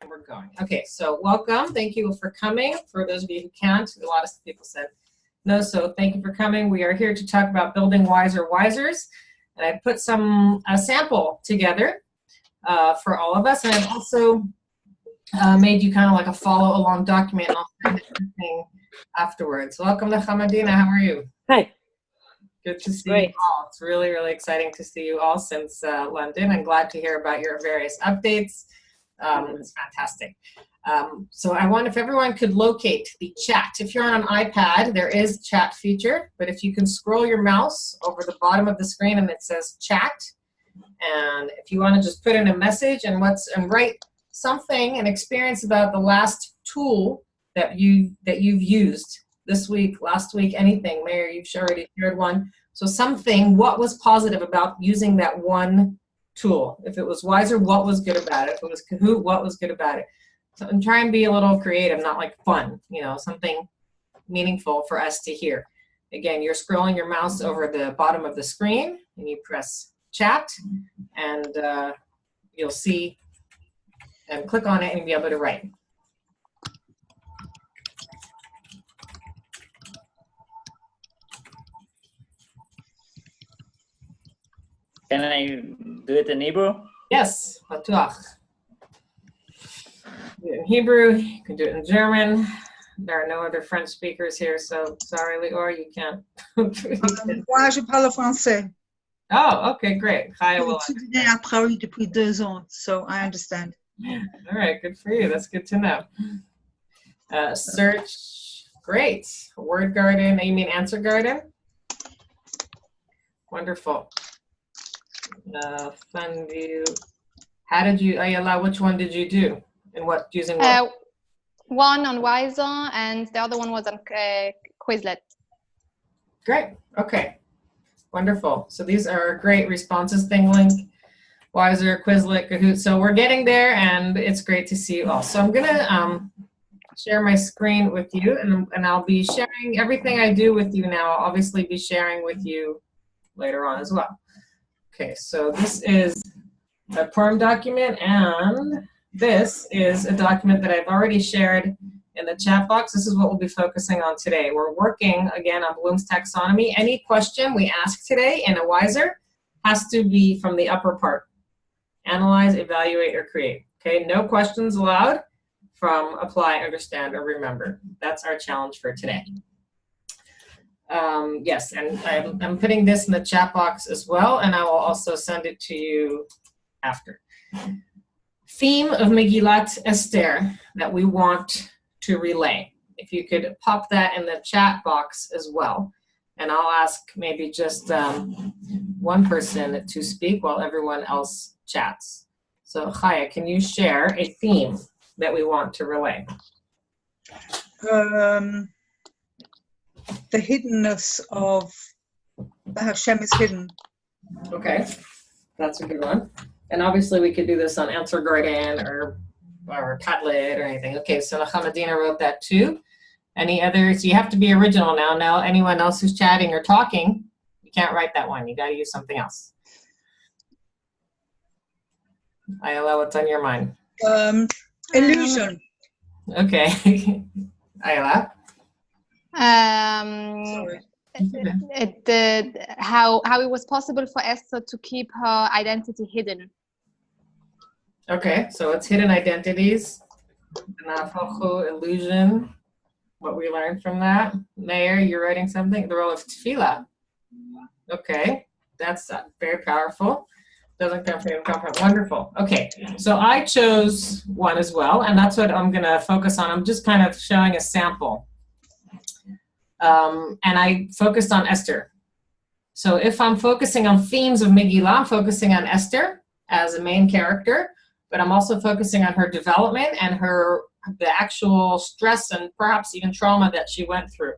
We're going. Okay, so welcome. Thank you for coming. For those of you who can't, a lot of people said no, so thank you for coming. We are here to talk about building wiser Wizers. And I put a sample together for all of us, and I've also made you kind of like a follow along document, and I'll send everything afterwards. Welcome to Hamadina. How are you? Hi. Good to see you all. It's really, really exciting to see you all since London. I'm glad to hear about your various updates. It's fantastic. So I wonder if everyone could locate the chat. If you're on an iPad, there is chat feature, but if you can scroll your mouse over the bottom of the screen and it says chat, and if you want to just put in a message and write something, an experience about the last tool that you've used this week, last week, anything. Mayor, you've already shared one. So something, what was positive about using that one tool? If it was Wiser, what was good about it? If it was Kahoot, what was good about it? So I'm trying to be a little creative, not like fun, you know, something meaningful for us to hear. Again, you're scrolling your mouse over the bottom of the screen and you press chat, and you'll see, and click on it and you'll be able to write. Can I do it in Hebrew? Yes, batuach. Do it in Hebrew, you can do it in German. There are no other French speakers here, so sorry, Lior, you can't. Moi, je parle français. Oh, okay, great. Chaya will. J'ai étudié à Paris depuis 2 ans, so I understand. All right, good for you. That's good to know. Search, great. Word garden, you mean answer garden? Wonderful. Fun view. How did you, Ayala, which one did you do? And what, using what? One on Wiser and the other one was on Quizlet. Great, okay. Wonderful. So these are great responses, ThingLink, Wiser, Quizlet, Kahoot. So we're getting there, and it's great to see you all. So I'm gonna share my screen with you, and I'll be sharing everything I do with you now. I'll obviously be sharing with you later on as well. Okay, so this is a Perm document, and this is a document that I've already shared in the chat box. This is what we'll be focusing on today. We're working, again, on Bloom's taxonomy. Any question we ask today in a Wiser has to be from the upper part. Analyze, evaluate, or create. Okay, no questions allowed from apply, understand, or remember. That's our challenge for today. Yes, and I'm putting this in the chat box as well, and I will also send it to you after. Theme of Megillat Esther that we want to relay. If you could pop that in the chat box as well, and I'll ask maybe just one person to speak while everyone else chats. So Chaya, can you share a theme that we want to relay? The hiddenness of Hashem is hidden. Okay, that's a good one. And obviously we could do this on Answer Garden or Padlet or anything. Okay, so Hamadina wrote that too. Any others? So you have to be original now. Now anyone else who's chatting or talking, you can't write that one. You got to use something else. Ayala, what's on your mind? Illusion. Okay. Ayala? Sorry. How it was possible for Esther to keep her identity hidden. Okay, so it's hidden identities, illusion, what we learned from that. Mayor, you're writing something? The role of tefillah. Okay, that's very powerful. Doesn't come from, wonderful. Okay, so I chose one as well, and that's what I'm gonna focus on. I'm just kind of showing a sample. And I focused on Esther. So if I'm focusing on themes of Megillah, I'm focusing on Esther as a main character, but I'm also focusing on her development and the actual stress and perhaps even trauma that she went through.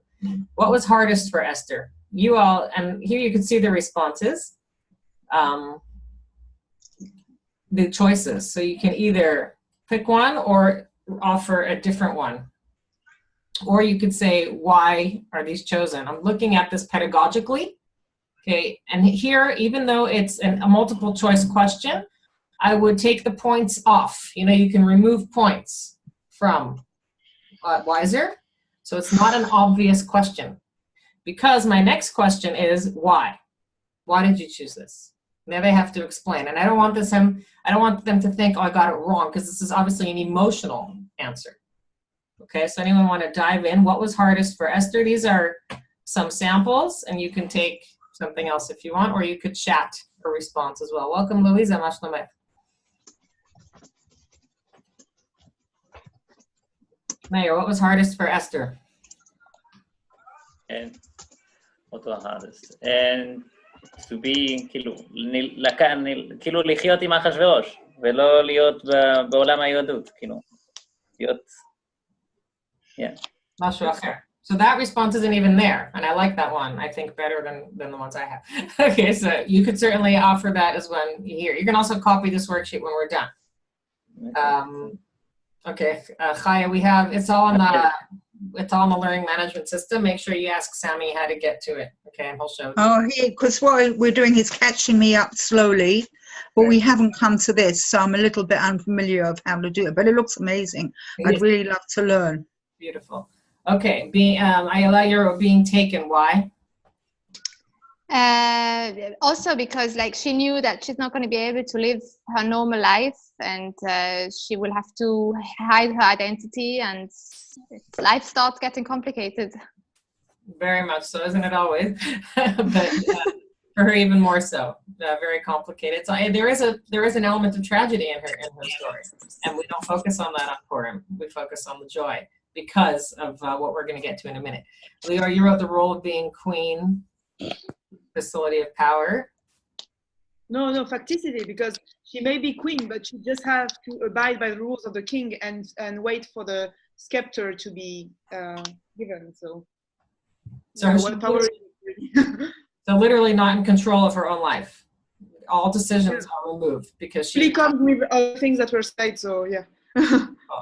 What was hardest for Esther? You all, and here you can see the responses, the choices. So you can either pick one or offer a different one. Or you could say, why are these chosen? I'm looking at this pedagogically, okay? And here, even though it's a multiple choice question, I would take the points off. You know, you can remove points from Wiser. So it's not an obvious question. Because my next question is why? Why did you choose this? Now they have to explain. And I don't want them to think, oh, I got it wrong, because this is obviously an emotional answer. Okay, so anyone want to dive in? What was hardest for Esther? These are some samples, and you can take something else if you want, or you could chat for response as well. Welcome, Louisa. Mayor, what was hardest for Esther? And what was hardest? And to be, כאילו לחיות עם אחשוורוש, ולא להיות בעולם היהדות, כאילו. להיות, yeah. משהו אחר. So that response isn't even there, and I like that one, I think, better than the ones I have. Okay, so you could certainly offer that as one here. You can also copy this worksheet when we're done. Okay, Chaya, we have, it's all on the learning management system. Make sure you ask Sammy how to get to it, okay, and he'll show you. Oh, because what we're doing is catching me up slowly, but we haven't come to this, so I'm a little bit unfamiliar of how to do it, but it looks amazing. I'd really love to learn. Beautiful. Okay, Ayala, you're being taken. Why? Also because like she knew that she's not going to be able to live her normal life, and she will have to hide her identity, and life starts getting complicated. Very much so, isn't it always? But for her even more so, very complicated. So there is an element of tragedy in her story, and we don't focus on that on Purim. We focus on the joy, because of what we're going to get to in a minute. Leor, you wrote the role of being queen, facility of power. No, facticity, because she may be queen, but she just have to abide by the rules of the king and wait for the scepter to be given. So what power is it? So literally not in control of her own life. All decisions are removed because she comes with other things that were said. So yeah.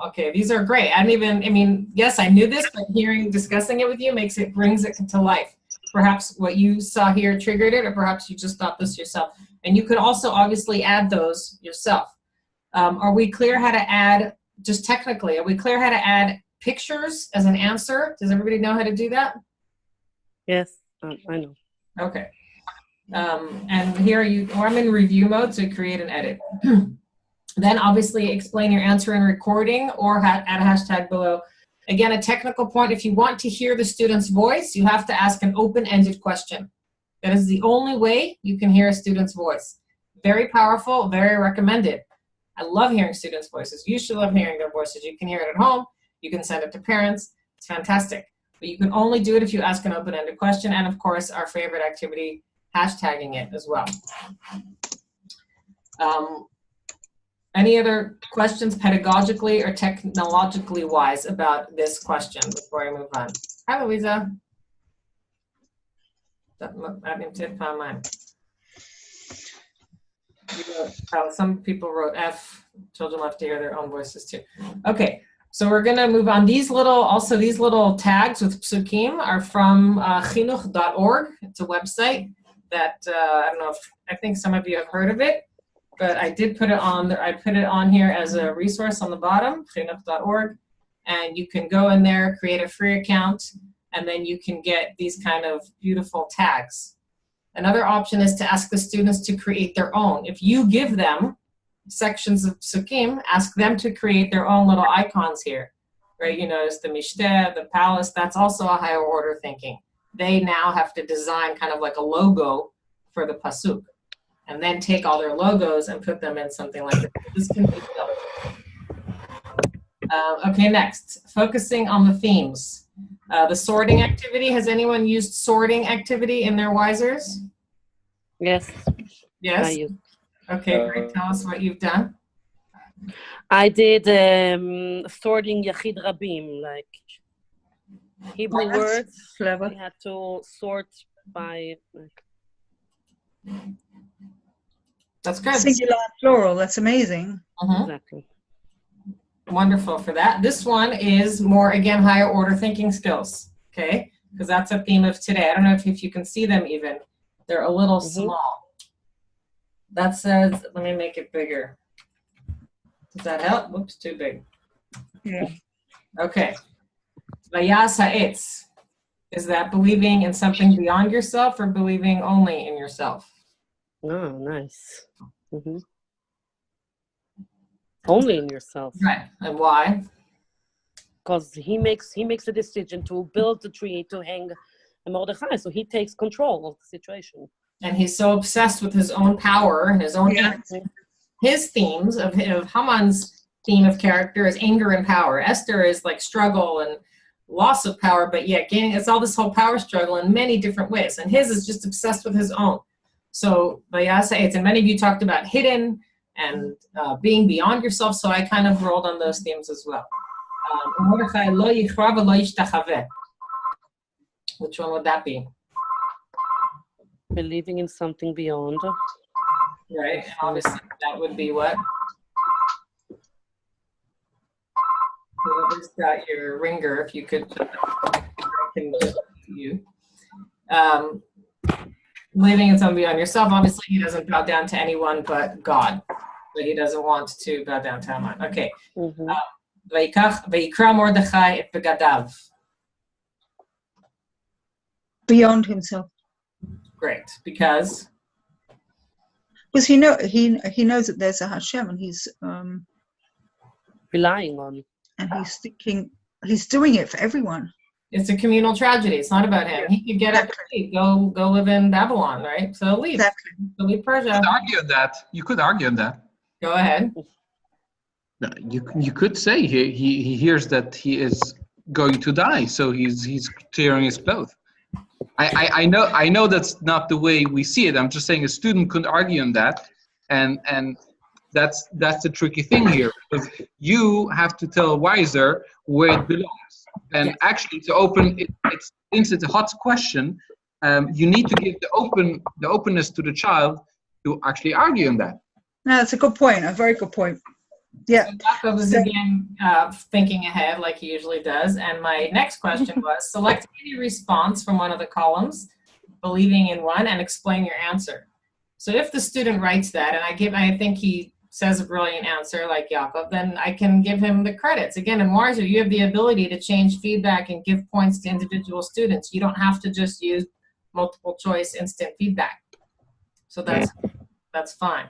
Okay, these are great. Yes, I knew this, but discussing it with you brings it to life. Perhaps what you saw here triggered it, or perhaps you just thought this yourself. And you could also obviously add those yourself. Are we clear how to add, just technically, are we clear how to add pictures as an answer? Does everybody know how to do that? Yes, I know. Okay. And here I'm in review mode, so create and edit. Then obviously explain your answer in recording, or add a hashtag below. Again, a technical point, if you want to hear the student's voice, you have to ask an open-ended question. That is the only way you can hear a student's voice. Very powerful, very recommended. I love hearing students' voices. You should love hearing their voices. You can hear it at home. You can send it to parents. It's fantastic. But you can only do it if you ask an open-ended question, and of course, our favorite activity, hashtagging it as well. Any other questions pedagogically or technologically wise about this question before I move on? Hi, Louisa. Some people wrote F. Children love to hear their own voices too. Okay, so we're going to move on. These little tags with psukim are from chinuch.org. It's a website that I think some of you have heard of it. But I did put it on there. I put it on here as a resource on the bottom, chinuch.org, and you can go in there, create a free account, and then you can get these kind of beautiful tags. Another option is to ask the students to create their own. If you give them sections of psukim, ask them to create their own little icons here, right? You notice the mishteh, the palace, that's also a higher order thinking. They now have to design kind of like a logo for the pasuk, and then take all their logos and put them in something like this. This can be done. Okay, next, focusing on the themes. The sorting activity, has anyone used sorting activity in their Wizers? Yes. Yes? I used. Okay, great. Tell us what you've done. I did sorting Yachid Rabim, like Hebrew words. Clever. We had to sort by... That's good. Singular and plural, that's amazing. Exactly. Wonderful for that. This one is more, again, higher order thinking skills, okay? Because that's a theme of today. I don't know if you can see them even. They're a little small. That says, let me make it bigger. Does that help? Whoops, too big. Yeah. Okay. Vayas ha'etz. Is that believing in something beyond yourself or believing only in yourself? Oh, nice. Only in yourself. Right. And why? Because he makes a decision to build the tree to hang Mordechai, so he takes control of the situation. And he's so obsessed with his own power and his own his themes of Haman's theme of character is anger and power. Esther is like struggle and loss of power, but yet gaining, it's all this whole power struggle in many different ways. And his is just obsessed with his own. So Vayasa Eitz, and many of you talked about hidden and being beyond yourself, so I kind of rolled on those themes as well. Which one would that be? Believing in something beyond. Right, and obviously that would be what? Whoever's got your ringer, if you could put that, I can give it to you. Believing in something beyond yourself, obviously he doesn't bow down to anyone but God. But he doesn't want to bow down to Haman. Okay. Vayikra Mordechai et begadav. Beyond himself. Great, because he knows that there's a Hashem, and he's relying on, and he's thinking he's doing it for everyone. It's a communal tragedy. It's not about him. He could get up and leave, go live in Babylon, right? So leave. Exactly. So leave Persia. You could argue that. Go ahead. No, you could say he hears that he is going to die, so he's tearing his clothes. I know that's not the way we see it. I'm just saying a student could argue on that, and that's the tricky thing here, because you have to tell Wiser where it belongs. And actually, to open it, since it's a hot question, you need to give the openness to the child to actually argue on that. No, that's a good point. A very good point. Yeah. So Jacob is again thinking ahead like he usually does. And my next question was, select any response from one of the columns, believing in one, and explain your answer. So if the student writes that, and I think he says a brilliant answer like Jacob, then I can give him the credits. Again, in Wiser, you have the ability to change feedback and give points to individual students. You don't have to just use multiple choice instant feedback. So that's fine.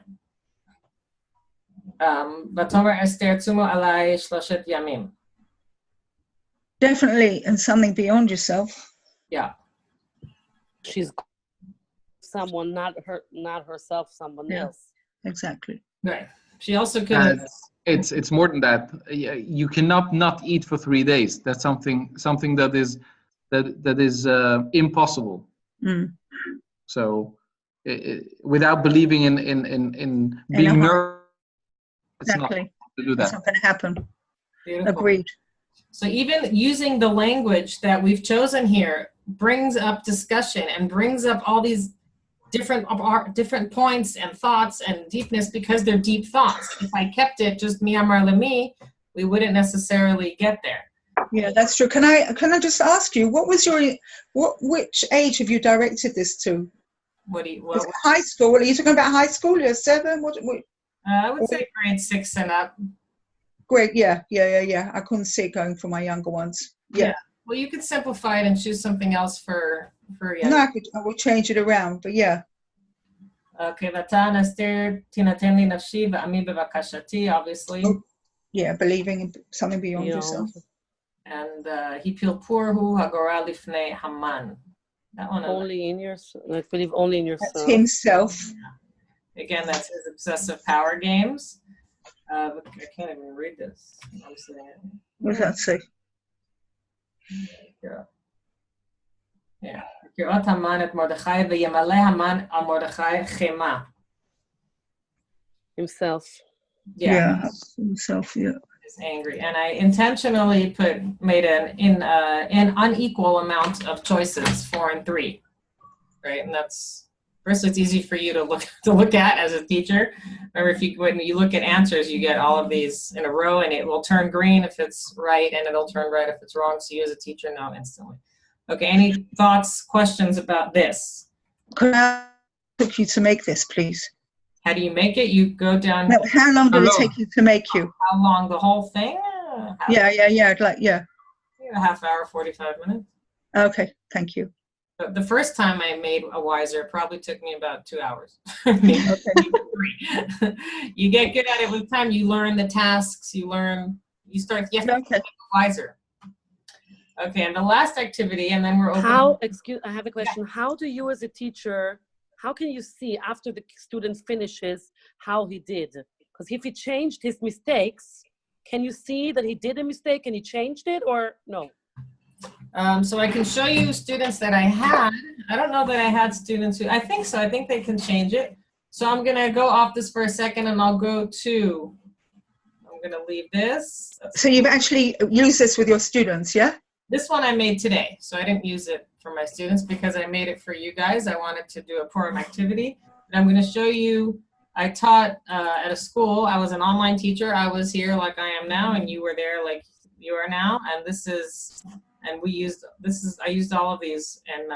Vatomer Esther tzumo alai shloshet yamim. Definitely, and something beyond yourself. Yeah. She's someone, not herself, someone else. Exactly. Right. She also could. It's more than that. You cannot not eat for 3 days. That's something that is impossible. So without believing in being nervous, it's not to do that. It's not going to happen. Beautiful. Agreed. So even using the language that we've chosen here brings up discussion and brings up all these different points and thoughts and deepness, because they're deep thoughts. If I kept it just mi amar lemi, we wouldn't necessarily get there. Yeah, that's true. Can I just ask you, which age have you directed this to? Is it high school? Are you talking about high school? You're 7? What? I would say grade 6 and up. Great. Yeah. I couldn't see it going for my younger ones. Yeah. Well, you could simplify it and choose something else for younger. No, I will change it around, but yeah. Okay, Vatan Esther tinaten li nafshi va'ami bevakashati, obviously. Yeah, believing in something beyond yourself. And hipil purhu hagora lifnei Haman. That one. Only in yourself. Like believe only in yourself. That's himself. Again, that's his obsessive power games. I can't even read this. What does that say? Yeah. Kirot Haman et Mordechai v'yemale Haman al Mordechai chema. Himself. Yeah, himself. Yeah. Is angry, and I intentionally made an unequal amount of choices, 4 and 3, right? And that's first. It's easy for you to look at as a teacher. Remember, when you look at answers, you get all of these in a row, and it will turn green if it's right, and it'll turn red if it's wrong. So you as a teacher know instantly. Okay. Any thoughts, questions about this? Could I ask you to make this, please? How do you make it? You go down. No, how long did it take you to make you? How long? The whole thing? Yeah. A half hour, 45 minutes. Okay, thank you. The first time I made a Wiser, it probably took me about 2 hours. Okay. You get good at it with time. You learn the tasks. You have to make a Wiser. Okay, and the last activity, and then we're open. I have a question. How do you as a teacher, how can you see after the student finishes how he did? Because if he changed his mistakes, can you see that he did a mistake and he changed it, or no? So I can show you students that I had. I don't know that I had students who, I think so. I think they can change it. So I'm going to go off this for a second and I'll go to, I'm going to leave this. So you've actually used this with your students, yeah? This one I made today. So I didn't use it for my students because I made it for you guys. I wanted to do a Purim activity. And I'm going to show you, I taught at a school. I was an online teacher. I was here like I am now, and you were there like you are now. And this is, and I used all of these in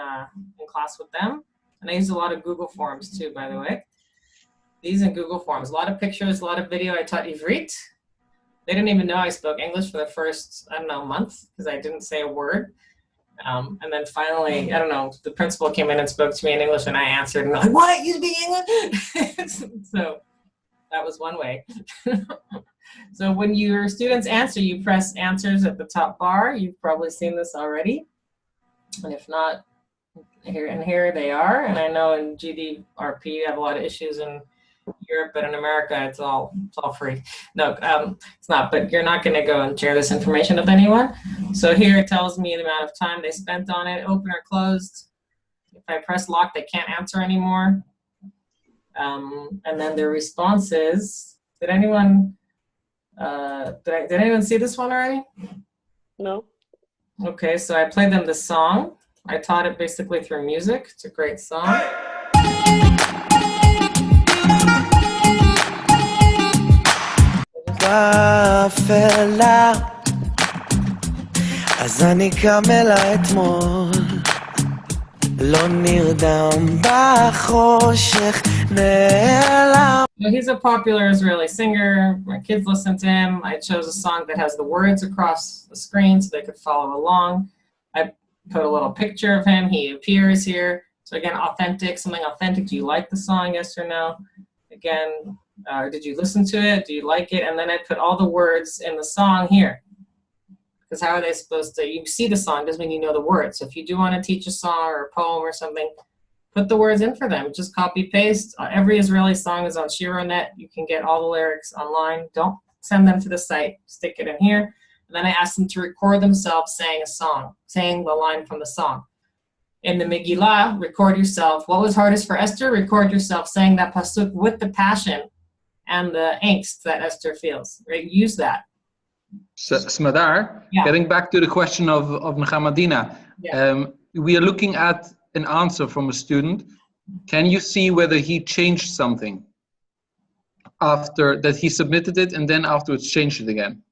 class with them. And I used a lot of Google Forms too, by the way. These in Google Forms, a lot of pictures, a lot of video. I taught Ivrit. They didn't even know I spoke English for the first, month, because I didn't say a word. And then finally, the principal came in and spoke to me in English, and I answered, and I'm like, what, you speak English? So that was one way. So when your students answer, you press answers at the top bar. You've probably seen this already. And if not, here they are. And I know in GDRP you have a lot of issues in Europe, but in America it's all free. No, it's not, but you're not going to go and share this information with anyone. So here it tells me the amount of time they spent on it, open or closed. If I press lock, they can't answer anymore. And then their responses. Did anyone see this one already? No. Okay, so I played them the song. I taught it basically through music. It's a great song. באפלה אז אני קם אלה אתמול לא נרדם בחושך נעלם. He's a popular Israeli singer. My kids listen to him. I chose a song that has the words across the screen so they could follow along. I put a little picture of him. He appears here. So again, authentic, something authentic. Do you like the song? Yes or no? Again, did you listen to it? Do you like it? And then I put all the words in the song here. Because how are they supposed to, you see the song doesn't mean you know the words. So if you do want to teach a song or a poem or something, put the words in for them. Just copy paste. Every Israeli song is on ShiroNet. You can get all the lyrics online. Don't send them to the site. Stick it in here. And then I asked them to record themselves saying a song, saying the line from the song. In the Megillah, record yourself. What was hardest for Esther? Record yourself saying that pasuk with the passion and the angst that Esther feels. Right? Use that. Smadar, getting back to the question of Nechamadina, we are looking at an answer from a student. Can you see whether he changed something after that he submitted it and then afterwards changed it again?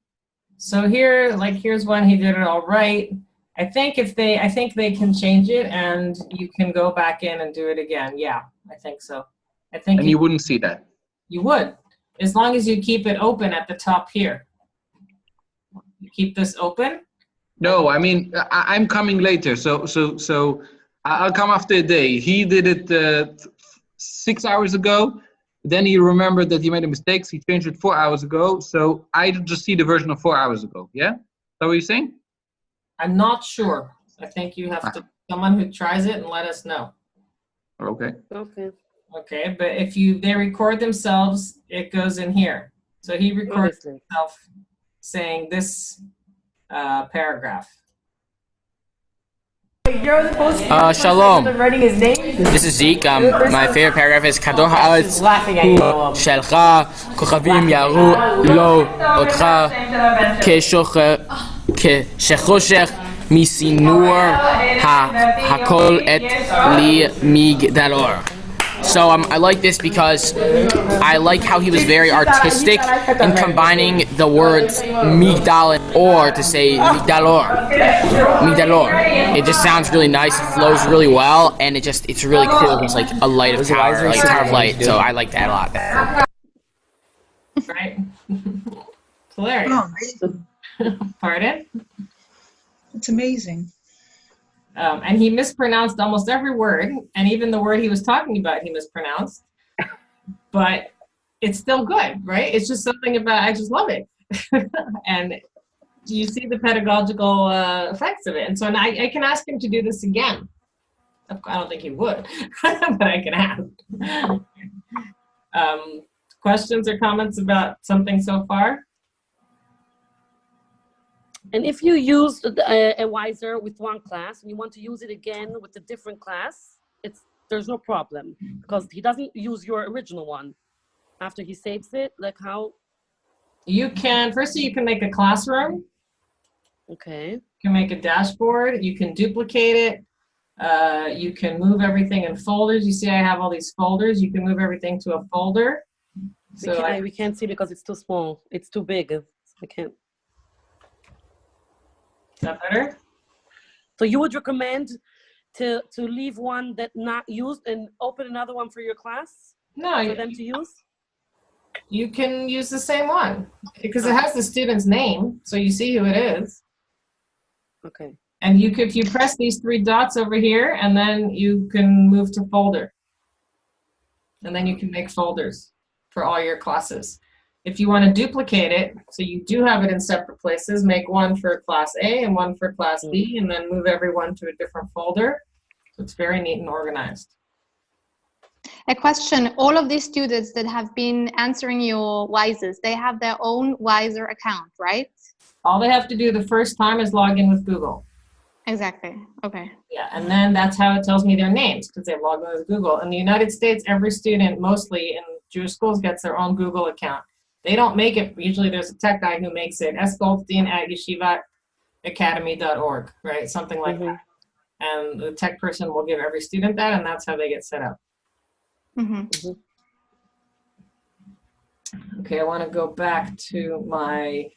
So here, here's one, he did it all right. I think they can change it and you can go back in and do it again. Yeah, I think so. And you wouldn't see that? You would, as long as you keep it open at the top here. You keep this open? No, I mean, I'm coming later. So I'll come after a day. He did it 6 hours ago. Then he remembered that he made a mistake. So he changed it 4 hours ago. So I just see the version of 4 hours ago. Yeah? Is that what you're saying? I'm not sure. I think you have to, someone who tries it and let us know. Okay. Okay, but if they record themselves, it goes in here. So he records himself saying this paragraph. Shalom. This is Zeke. My favorite paragraph is Kador Haaretz Hu Shelcha Kochavim Yaru Lo Otcha Keshoshech Misinur Hakol Et Li Migdalor. So I like this because I like how he was very artistic in combining the words migdal and or to say migdalor. It just sounds really nice. It flows really well, and it's really cool. It's like a light of tower, like tower of light. So I like that a lot. Right? Hilarious. Oh, amazing. Pardon? It's amazing. And he mispronounced almost every word, and even the word he was talking about, he mispronounced. But it's still good, right? It's just something about, I just love it. And you see the pedagogical effects of it. And so I can ask him to do this again. I don't think he would, but I can ask. Questions or comments about something so far? And if you used a Wiser with one class and you want to use it again with a different class, there's no problem because he doesn't use your original one after he saves it. Like how? You can, firstly, you can make a classroom. Okay. You can make a dashboard. You can duplicate it. You can move everything in folders. You see I have all these folders. You can move everything to a folder. So we can't see because it's too small. It's too big. I can't. Is that better? So you would recommend to leave one that not used and open another one for your class? No, for them to use? You can use the same one because it has the student's name, so you see who it is. Okay. And if you press these 3 dots over here, and then you can move to folder. And then you can make folders for all your classes. If you want to duplicate it, so you do have it in separate places, make one for class A and one for class B, and then move everyone to a different folder. So it's very neat and organized. A question, all of these students that have been answering your Wizers, they have their own Wiser account, right? All they have to do the first time is log in with Google. Exactly, okay. Yeah, and then that's how it tells me their names, because they've logged in with Google. In the United States, every student, mostly in Jewish schools, gets their own Google account. They don't make it, usually there's a tech guy who makes it, sgoldstein@yeshivaacademy.org, right? Something like that. And the tech person will give every student that, and that's how they get set up. Okay, I want to go back to my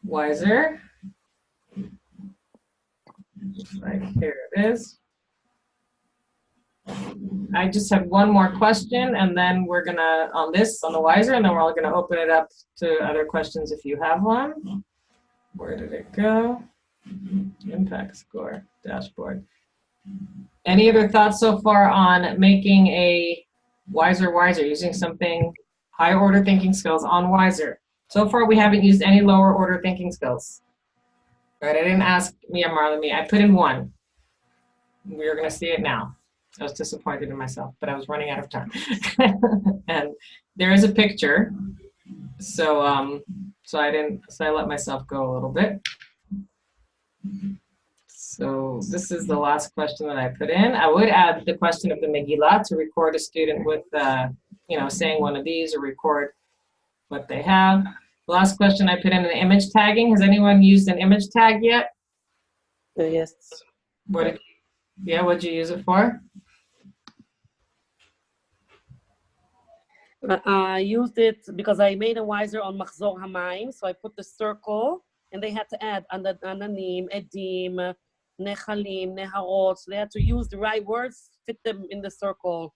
Wiser. Right here it is. I just have one more question, and then we're gonna, on the Wiser, and then we're all gonna open it up to other questions if you have one. Where did it go? Impact score, dashboard. Any other thoughts so far on making a Wiser, using something higher order thinking skills on Wiser? So far, we haven't used any lower order thinking skills. Right, I didn't ask Mia Marley. I put in one. We're gonna see it now. I was disappointed in myself, but I was running out of time. And there is a picture. So I let myself go a little bit. So this is the last question that I put in. I would add the question of the Megillah to record a student with, saying one of these or record what they have. The last question I put in an image tagging. Has anyone used an image tag yet? Yes. What'd you use it for? I used it because I made a Wiser on Machzor Hamayim, so I put the circle, and they had to add Ananim, Edim, Nechalim, Neharot, so they had to use the right words, fit them in the circle.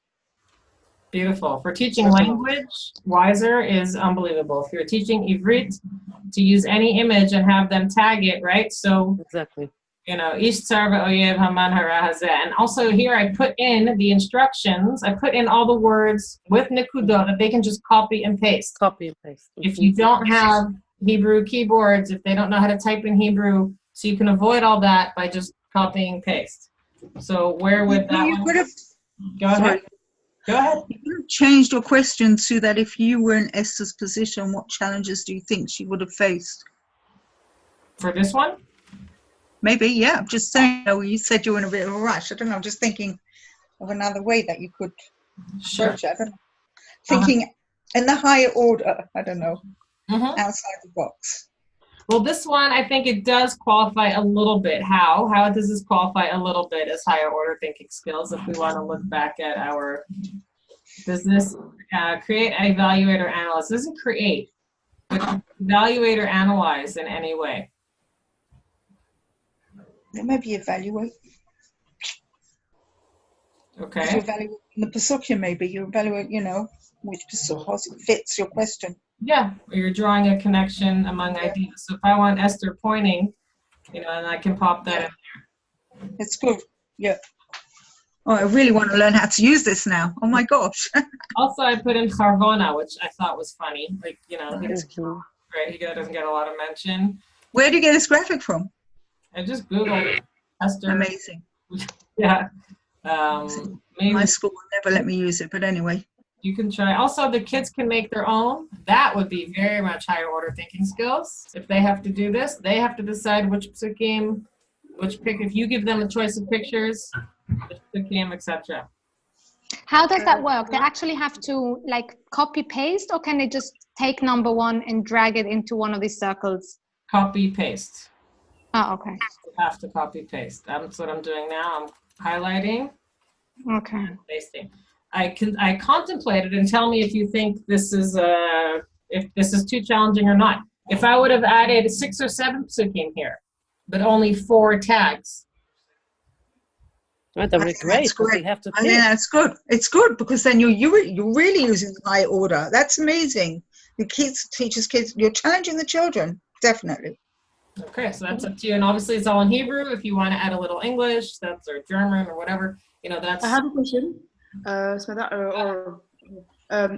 Beautiful. For teaching language, Wiser is unbelievable. If you're teaching Ivrit, to use any image and have them tag it, right? So exactly. Ish Tsar V'Oyev Haman Hara Hazeh. And also here I put in the instructions. I put in all the words with Nikudot that they can just copy and paste. Copy and paste. If you don't have Hebrew keyboards, if they don't know how to type in Hebrew, so you can avoid all that by just copying and paste. So where would that one? Go ahead. Go ahead. You could have changed your question so that if you were in Esther's position, what challenges do you think she would have faced? For this one? Maybe, yeah. I'm just saying, you said you were in a bit of a rush. I don't know. I'm just thinking of another way that you could approach it. I don't know. Thinking in the higher order, I don't know, outside the box. Well, this one, I think it does qualify a little bit. How does this qualify a little bit as higher order thinking skills if we want to look back at our Does this create, evaluate, or analyze? This doesn't create, but evaluate or analyze in any way. Maybe evaluate. Okay. You evaluate the pasukim, maybe you evaluate, which pasuk fits your question. Yeah, or you're drawing a connection among ideas. So if I want Esther pointing, and I can pop that in there. It's good. Yeah. Oh, I really want to learn how to use this now. Oh my gosh. Also, I put in Charvona, which I thought was funny. Like, he doesn't get a lot of mention. Where do you get this graphic from? I just Googled Esther. Amazing. Yeah. Maybe my school will never let me use it, but anyway. You can try. Also, the kids can make their own. That would be very much higher order thinking skills. If they have to do this, they have to decide which psukim, if you give them a choice of pictures, which psukim, etc. How does that work? They actually have to copy paste, or can they just take number one and drag it into one of these circles? Copy paste. Oh, okay. You have to copy paste. That's what I'm doing now. I'm highlighting. Okay. And pasting. I contemplated, and tell me if you think this is too challenging or not. If I would have added 6 or 7 psukim here, but only 4 tags. That would be great. Great. We have to I think that's good. It's good because then you're really using the high order. That's amazing. The teachers kids, you're challenging the children, definitely. Okay, so that's up to you. And obviously it's all in Hebrew. If you want to add a little English, or German or whatever, that's... I have a question.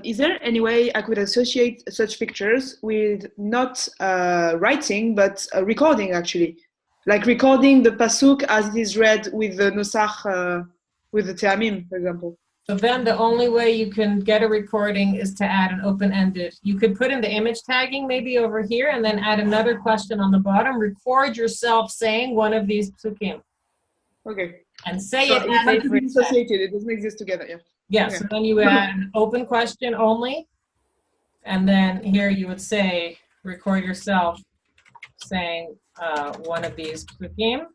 Is there any way I could associate such pictures with not writing, but recording actually? Like recording the pasuk as it is read with the nusach, with the te'amim, for example. So then the only way you can get a recording is to add an open-ended. You could put in the image tagging maybe over here and then add another question on the bottom. Record yourself saying one of these psukim. Okay. And say so it has as to be associated. It doesn't exist together, yeah. Yeah, okay. So then you would add an open question only. And then here you would say, record yourself saying one of these psukim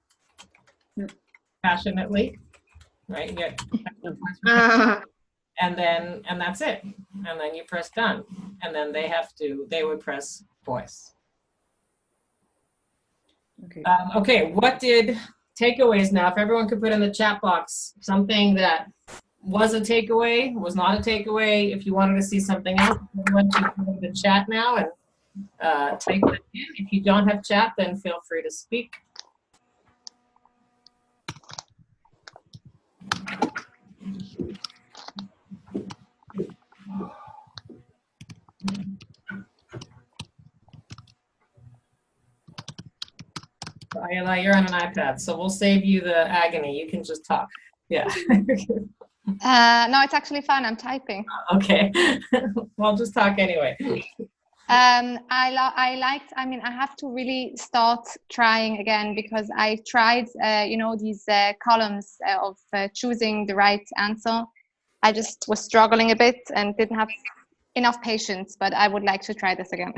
passionately. Right, you get and that's it. And then you press done. And then they would press voice. Okay. Okay, what did takeaways now? If everyone could put in the chat box something that was a takeaway, was not a takeaway. If you wanted to see something else, everyone should put in the chat now and type that in. If you don't have chat, then feel free to speak. Ayala, you're on an iPad, so we'll save you the agony. You can just talk. Yeah. No, it's actually fine. I'm typing. Okay. Well, just talk anyway. I have to really start trying again because I tried, these columns of choosing the right answer. I just was struggling a bit and didn't have enough patience, but I would like to try this again.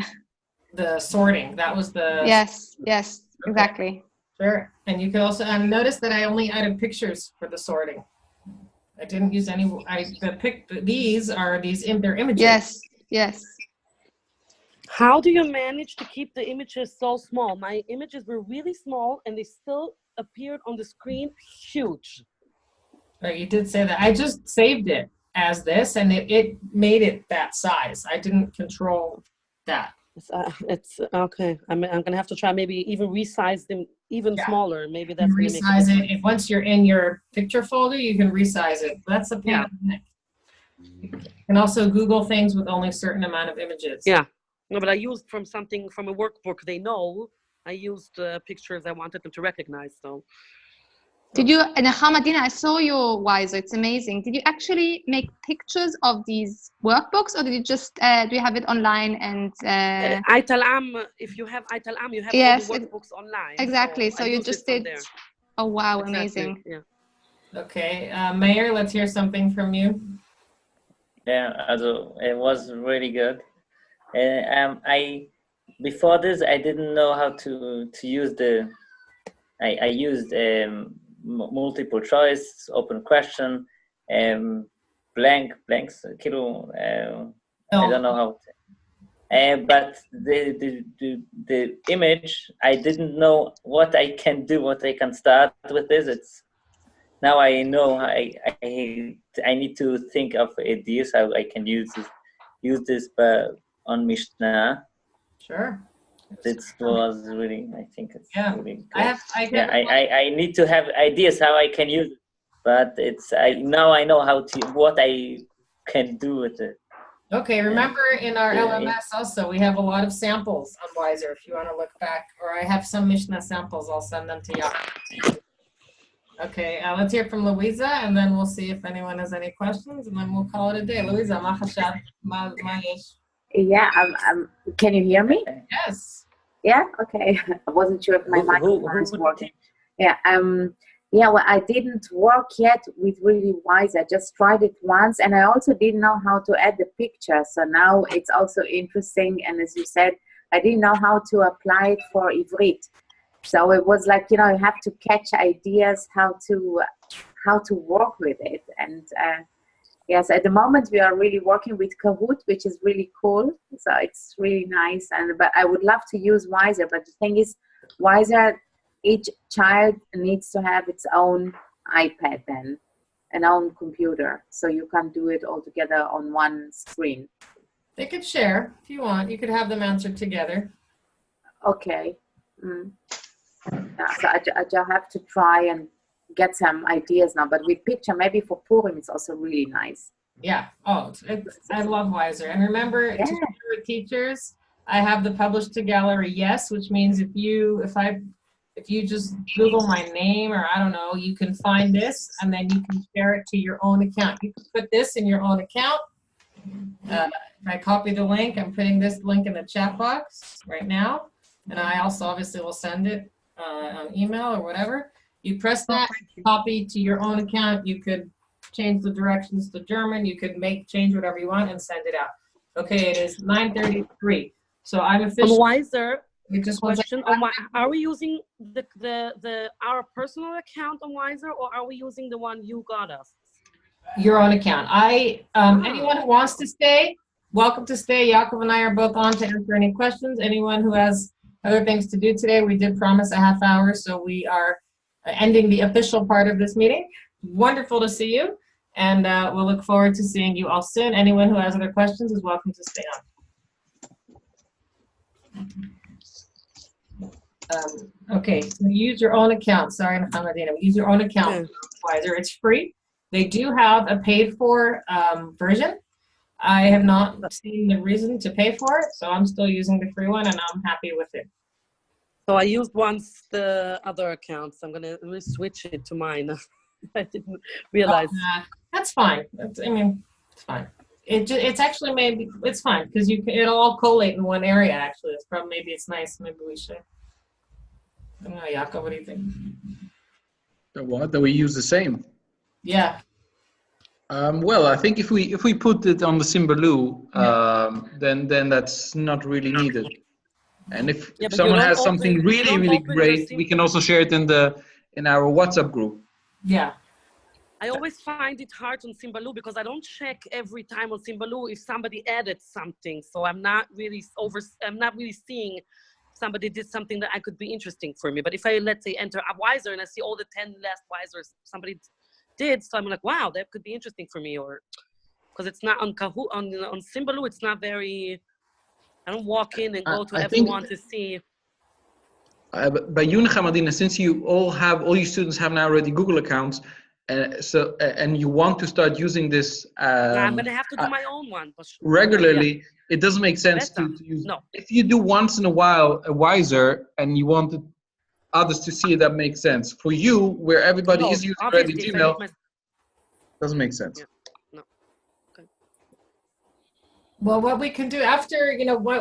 The sorting, that was the... Yes, okay. Exactly. Sure. And you could also notice that I only added pictures for the sorting. I didn't use any, they're images. Yes. How do you manage to keep the images so small? My images were really small and they still appeared on the screen huge. Right, you did say that. I just saved it as this and it made it that size. I didn't control that. It's okay. I'm gonna have to try maybe even resize them even smaller. Maybe that's you resize it. If once you're in your picture folder, you can resize it. That's the pain in the neck. You can also Google things with only a certain amount of images. Yeah. No, but I used from a workbook. They know I used pictures I wanted them to recognize. So. Did you, Hamadina, I saw your Wiser, it's amazing. Did you actually make pictures of these workbooks or did you just, do you have it online and... Aitalam, if you have Aitalam, you have all the workbooks online. Exactly, so you just did... Oh, wow, exactly. Amazing. Yeah. Okay, Meir, let's hear something from you. Yeah, it was really good. Before this, I didn't know how to use I used multiple choice, open question, blanks, כאילו, I don't know how to. But the image, I didn't know what I can do, what I can start with this. Now I know I need to think of ideas how I can use this on Mishnah. Sure. This was really, I think it's really good. I need to have ideas how I can use it, but now I know what I can do with it. Okay, remember in our LMS also, we have a lot of samples on Wiser if you want to look back, or I have some Mishnah samples, I'll send them to you. Okay, let's hear from Louisa, and then we'll see if anyone has any questions, and then we'll call it a day. Louisa, ma chashab, ma yesh? Yeah, can you hear me? Yes. Yeah, okay. I wasn't sure if my microphone is working. Yeah, well, I didn't work yet with really Wise. I just tried it once, and I also didn't know how to add the picture. So now it's also interesting. And as you said, I didn't know how to apply it for Ivrit. So it was like, you have to catch ideas how to work with it. And yes, at the moment we are really working with Kahoot, which is really cool. So it's really nice. But I would love to use Wiser. But the thing is, Wiser, each child needs to have its own iPad then, an own computer. So you can't do it all together on one screen. They could share if you want. You could have them answered together. Okay. Yeah, so I just have to try and get some ideas now. But with picture, maybe for Purim, it's also really nice. Yeah. Oh, I love Wiser. And remember, to share with teachers, I have the publish to gallery yes, which means if you just Google my name, or I don't know, you can find this and then you can share it to your own account. You can put this in your own account. If I copy the link, I'm putting this link in the chat box right now. And I also obviously will send it on email or whatever. You press that, copy to your own account. You could change the directions to German. You could change whatever you want and send it out. Okay, it is 9:33. So I'm officially. On Wiser, just question: are we using our personal account on Wiser, or are we using the one you got us? Your own account. Anyone who wants to stay, welcome to stay. Yaakov and I are both on to answer any questions. Anyone who has other things to do today, we did promise a half hour, so we are ending the official part of this meeting. Wonderful to see you, and we'll look forward to seeing you all soon. Anyone who has other questions is welcome to stay on. Okay, so use your own account. Sorry, Nahamadina. Use your own account. Wiser. It's free. They do have a paid-for version. I have not seen the reason to pay for it, so I'm still using the free one, and I'm happy with it. So I used once the other account, so I'm going to switch it to mine. I didn't realize. That's fine. It's fine. It's actually it's fine because it'll all collate in one area. Actually, maybe it's nice. Maybe we should. I don't know, Yaakov. What do you think? That we use the same. Yeah. Well, I think if we put it on the Simbaloo, then that's not really needed. And if someone has something really great, we can also share it in our WhatsApp group. Yeah. I always find it hard on Simbaloo because I don't check every time on Simbaloo if somebody added something. So I'm not really seeing somebody did something that could be interesting for me. But if I, let's say, enter a Wiser and I see all the 10 last Wisers somebody did, so I'm like, wow, that could be interesting for me. Or because it's not on Kahoot, on Simbaloo, it's not very. I don't walk in and go to everyone to see. By Hamadina, since all your students have now already Google accounts, and you want to start using this. I'm going to have to do my own one. Regularly, it doesn't make sense to use. No. If you do once in a while a Wiser and you want others to see it, that makes sense. For you, where everybody is using already Gmail, doesn't make sense. Yeah. No. Okay. Well, what we can do after,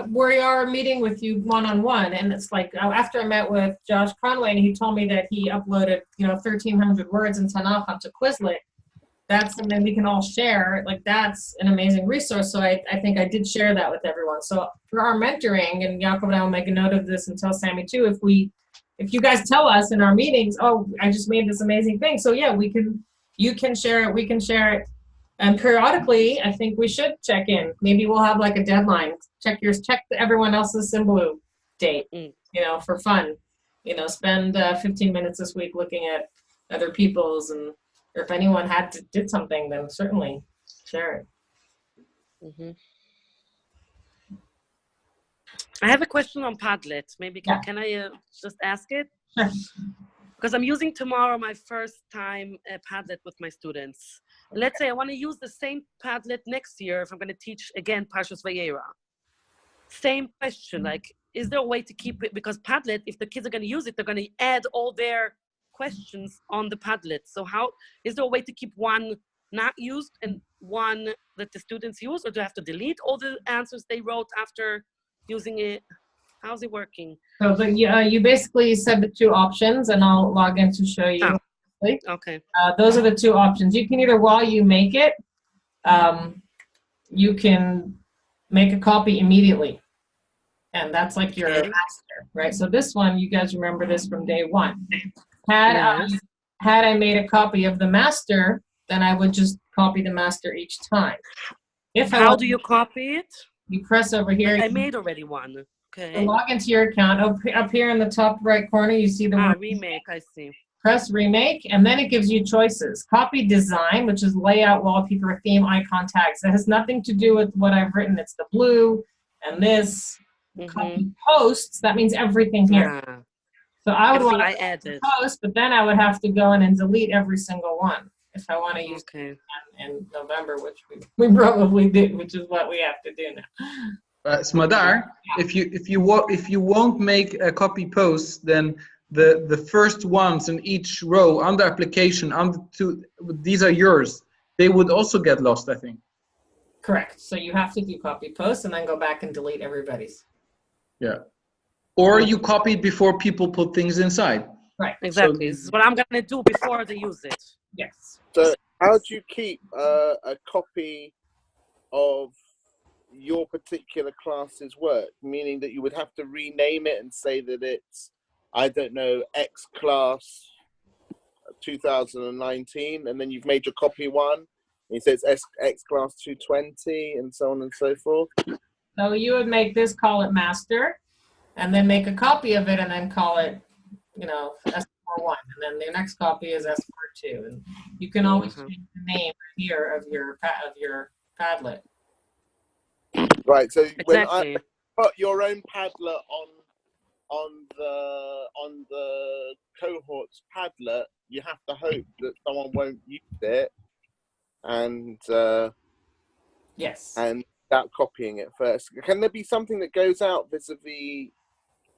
we are meeting with you one-on-one, and it's like after I met with Josh Conway, and he told me that he uploaded, 1,300 words in Tanakh onto Quizlet. That's something we can all share. Like, that's an amazing resource. So I think I did share that with everyone. So for our mentoring, and Yaakov and I will make a note of this and tell Sammy too, if you guys tell us in our meetings, oh, I just made this amazing thing. So yeah, you can share it, we can share it. And periodically, I think we should check in. Maybe we'll have like a deadline. Check everyone else's Symbolu date, for fun. Spend 15 minutes this week looking at other people's, or if anyone did something, then certainly share it. Mm-hmm. I have a question on Padlet. Maybe can I just ask it? Sure. Because I'm using tomorrow my first time Padlet with my students. Let's say I want to use the same Padlet next year if I'm going to teach again Parshas Vayera. Same question, like, is there a way to keep it? Because Padlet, if the kids are going to use it, they're going to add all their questions on the Padlet. So is there a way to keep one not used and one that the students use, or do I have to delete all the answers they wrote after using it? How's it working? So you basically said the two options, and I'll log in to show you. Okay. Those are the two options. You can either, while you make it, you can make a copy immediately. And that's like your master, right? So this one, you guys remember this from day one. Had I made a copy of the master, then I would just copy the master each time. How do you copy it? You press over here. I made already one. Okay. So log into your account. Up here in the top right corner, you see the word remake. I see. Press remake, and then it gives you choices. Copy design, which is layout, wallpaper, theme, icon tags. That has nothing to do with what I've written. It's the blue and this. Copy posts, that means everything here. So I would want to add post, but then I would have to go in and delete every single one if I want to use it in November, which we probably did, which is what we have to do now. Smadar, if you won't make a copy post, then the first ones in each row on the application, these are yours. They would also get lost, I think. Correct. So you have to do copy post and then go back and delete everybody's. Yeah. Or you copy it before people put things inside. Right. Exactly. This is what I'm going to do before they use it. Yes. So how do you keep a copy of your particular class's work? Meaning that you would have to rename it and say that it's, I don't know, X class 2019, and then you've made your copy one. And you say it's X class 220, and so on and so forth. So you would make this, call it master, and then make a copy of it, and then call it, S41, and then the next copy is S42, and you can always change the name here of your Padlet. Right. So when I put your own Padlet on the cohort's Padlet, you have to hope that someone won't use it, and yes, and without copying it first. Can there be something that goes out vis-a-vis,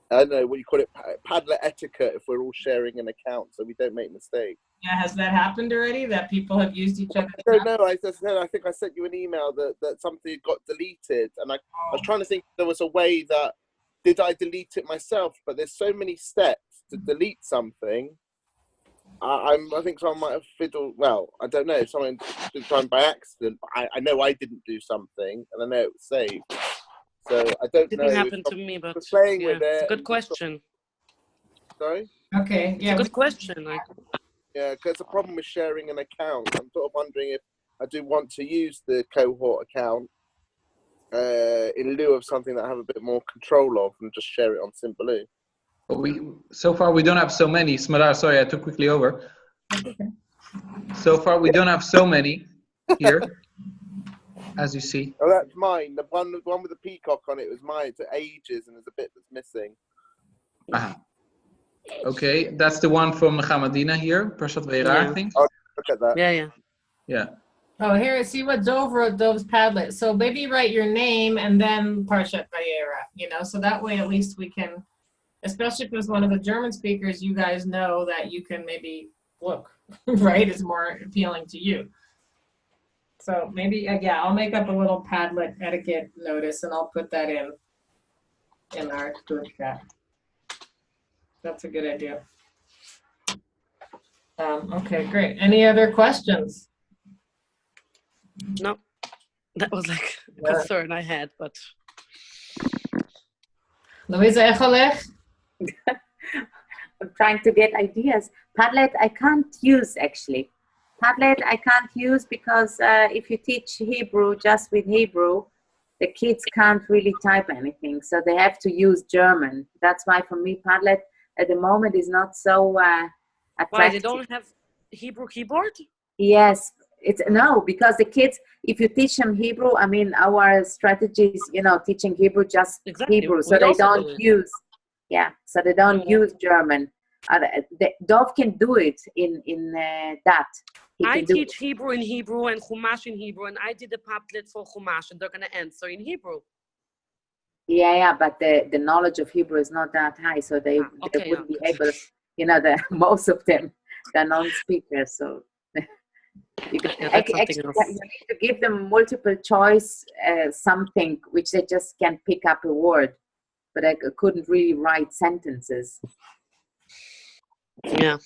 I don't know what you call it, Padlet etiquette, if we're all sharing an account so we don't make mistakes? Yeah, has that happened already, that people have used each other? I don't know. I think I sent you an email that something got deleted, and I was trying to think if there was a way that, did I delete it myself? But there's so many steps to delete something. I think someone might have fiddled. Well, I don't know. Someone did done by accident. I know I didn't do something, and I know it was saved. So I don't know. It didn't happen to me, but playing with it. It's a good question. Sorry? Okay. Yeah. It's a good question. Yeah, because it's a problem with sharing an account. I'm sort of wondering if I do want to use the cohort account in lieu of something that I have a bit more control of, and just share it on Symbolu. But so far we don't have so many. Smadar, sorry, I took quickly over. Okay. So far we don't have so many here, as you see. Oh, that's mine. The one with the peacock on it was mine. It took ages, and there's a bit that's missing. Okay, that's the one from Hamadina here, Parshat Vayera, I think. Oh, look at that. Yeah. Oh, here, see what Dov wrote, Dov's Padlet. So maybe write your name and then Parshat Vayera, so that way at least we can, especially if it's one of the German speakers, you guys know that you can maybe look, right? It's more appealing to you. So maybe, I'll make up a little Padlet etiquette notice and I'll put that in our group chat. That's a good idea. Okay, great. Any other questions? No, that was like a concern I had, but. Louisa, echolech? I'm trying to get ideas. Padlet, I can't use actually. Padlet I can't use because if you teach Hebrew just with Hebrew, the kids can't really type anything, so they have to use German. That's why for me Padlet at the moment is not so attractive. Why, they don't have Hebrew keyboard? Yes, it's no, because the kids, if you teach them Hebrew, I mean, our strategy is, teaching Hebrew, just Hebrew, so they don't use, so they don't use German. Dov can do it in that. I teach Hebrew in Hebrew and Chumash in Hebrew, and I did a Padlet for Chumash, and they're going to answer in Hebrew. Yeah, but the knowledge of Hebrew is not that high, so they wouldn't be able, most of them, they're non-speakers, so you need to give them multiple choice something which they just can pick up a word, but I couldn't really write sentences. Yeah.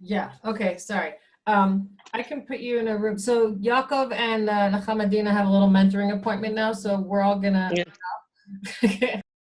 Yeah. Okay. Sorry. I can put you in a room. So Yaakov and Nachamadina have a little mentoring appointment now. So we're all gonna. Yeah.